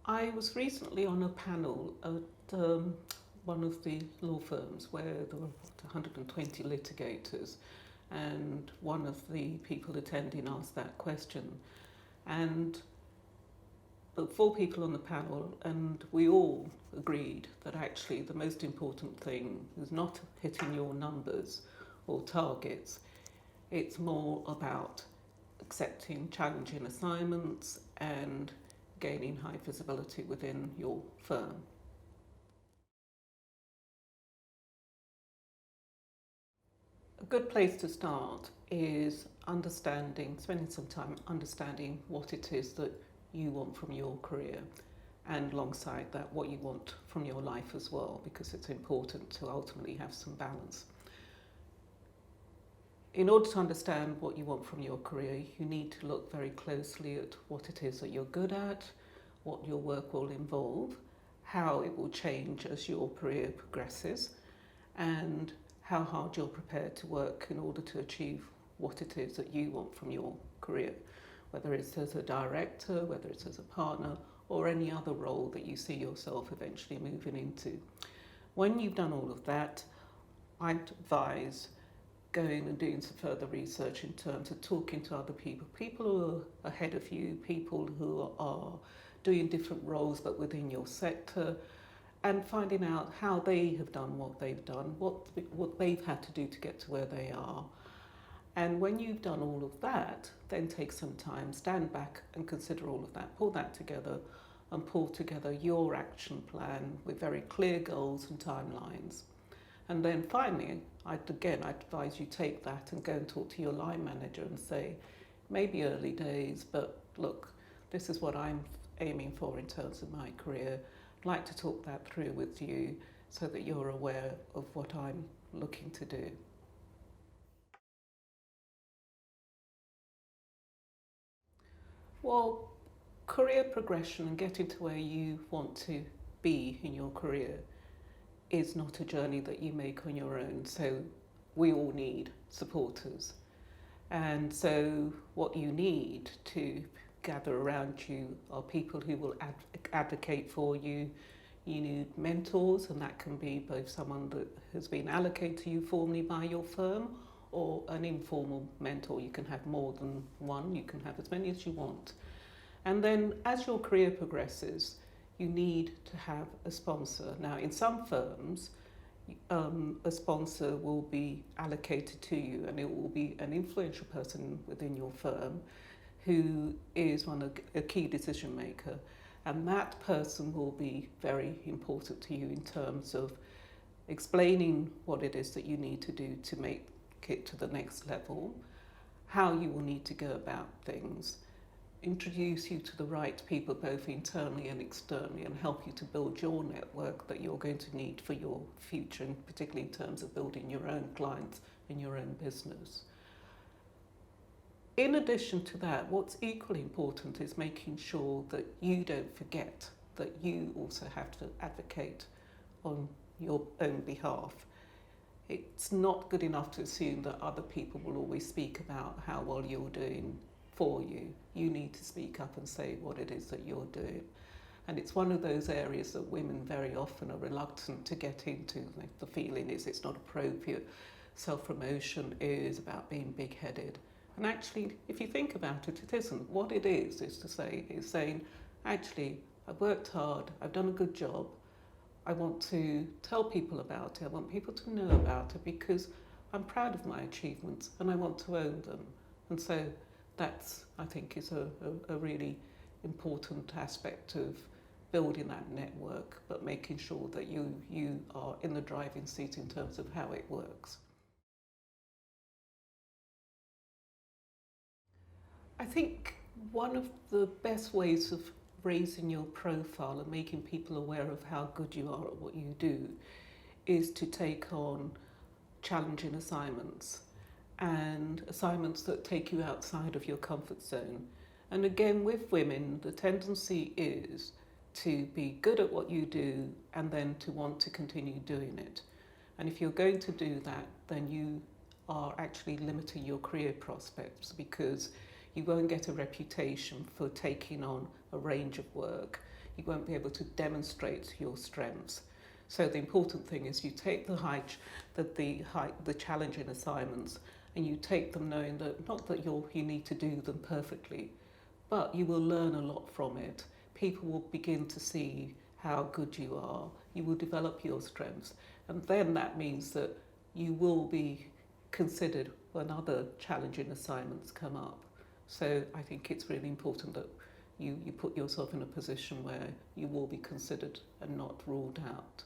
I was recently on a panel at one of the law firms where there were 120 litigators, and one of the people attending asked that question. And the four people on the panel, and we all agreed that actually the most important thing is not hitting your numbers or targets. It's more about accepting challenging assignments and gaining high visibility within your firm. A good place to start is spending some time understanding what it is that you want from your career, and alongside that, what you want from your life as well, because it's important to ultimately have some balance. In order to understand what you want from your career, you need to look very closely at what it is that you're good at, what your work will involve, how it will change as your career progresses, and how hard you're prepared to work in order to achieve what it is that you want from your career, whether it's as a director, whether it's as a partner, or any other role that you see yourself eventually moving into. When you've done all of that, I'd advise going and doing some further research in terms of talking to other people who are ahead of you, people who are doing different roles but within your sector, and finding out how they have done what they've done, what they've had to do to get to where they are. And when you've done all of that, then take some time, stand back and consider all of that, pull that together and pull together your action plan with very clear goals and timelines. And then finally, I'd advise you take that and go and talk to your line manager and say, maybe early days, but look, this is what I'm aiming for in terms of my career. I'd like to talk that through with you so that you're aware of what I'm looking to do. Well, career progression and getting to where you want to be in your career is not a journey that you make on your own. So we all need supporters. And so what you need to gather around you are people who will advocate for you. You need mentors, and that can be both someone that has been allocated to you formally by your firm or an informal mentor. You can have more than one, you can have as many as you want. And then as your career progresses, you need to have a sponsor. Now, in some firms, a sponsor will be allocated to you, and it will be an influential person within your firm who is a key decision maker. And that person will be very important to you in terms of explaining what it is that you need to do to make it to the next level, how you will need to go about things, introduce you to the right people both internally and externally, and help you to build your network that you're going to need for your future, and particularly in terms of building your own clients and your own business. In addition to that, what's equally important is making sure that you don't forget that you also have to advocate on your own behalf. It's not good enough to assume that other people will always speak about how well you're doing for you. You need to speak up and say what it is that you're doing. And it's one of those areas that women very often are reluctant to get into. The feeling is it's not appropriate. Self-promotion is about being big-headed. And actually, if you think about it, it isn't. What it is saying, actually, I've worked hard, I've done a good job, I want to tell people about it, I want people to know about it because I'm proud of my achievements and I want to own them. And so that's, I think, is a really important aspect of building that network, but making sure that you are in the driving seat in terms of how it works. I think one of the best ways of raising your profile and making people aware of how good you are at what you do is to take on challenging assignments and assignments that take you outside of your comfort zone. And again, with women, the tendency is to be good at what you do and then to want to continue doing it. And if you're going to do that, then you are actually limiting your career prospects because you won't get a reputation for taking on a range of work. you won't be able to demonstrate your strengths. So the important thing is you take the challenging assignments, and you take them knowing that not that you need to do them perfectly, but you will learn a lot from it. People will begin to see how good you are. You will develop your strengths, and then that means that you will be considered when other challenging assignments come up. So I think it's really important that you put yourself in a position where you will be considered and not ruled out.